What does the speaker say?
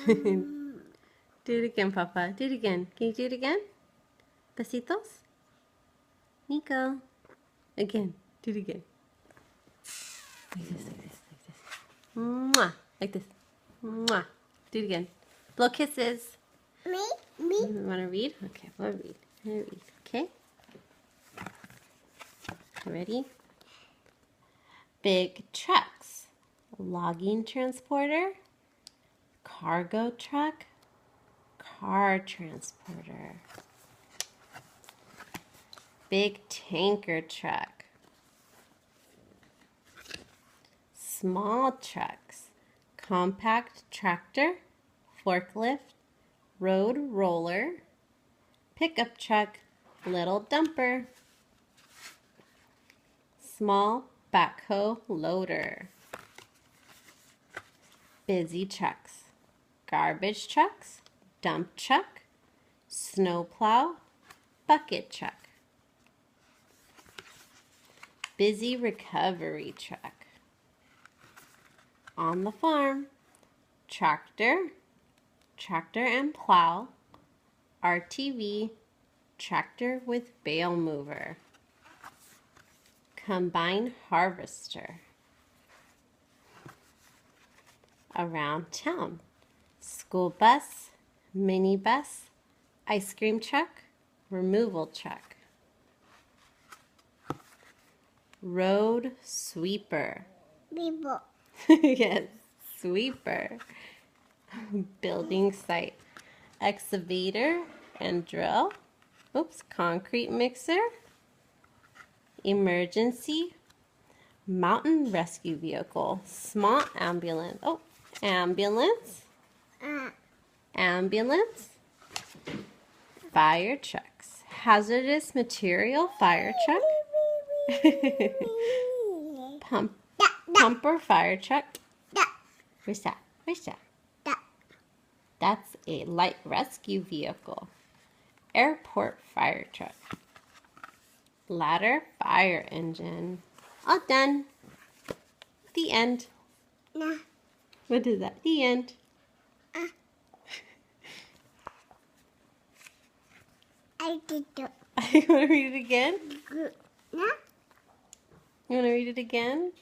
Do it again, Papa. Do it again. Can you do it again? Besitos? Nico. Again. Do it again. Like this, like this, like this. Mwah. Like this. Mwah. Do it again. Blow kisses. Me? You want to read? Okay, we'll read. I'll read. Okay? Ready? Big trucks. Logging transporter. Cargo truck. Car transporter. Big tanker truck. Small trucks. Compact tractor. Forklift. Road roller. Pickup truck. Little dumper. Small backhoe loader. Busy trucks. Garbage trucks. Dump truck. Snowplow. Bucket truck. Busy recovery truck. On the farm. Tractor. Tractor and plow. RTV. Tractor with bale mover. Combine harvester. Around town. School bus. Minibus. Ice cream truck. Removal truck. Road sweeper. People. Yes, sweeper. Building site. Excavator and drill. Oops, concrete mixer. Emergency. Mountain rescue vehicle. Small ambulance. Oh, ambulance. Ambulance. Fire trucks. Hazardous material fire truck. Pumper fire truck. Where's that? Where's that? That's a light rescue vehicle. Airport fire truck. Ladder fire engine. All done. The end. Nah. What is that? The end. I did it. You want to read it again? Nah. You want to read it again?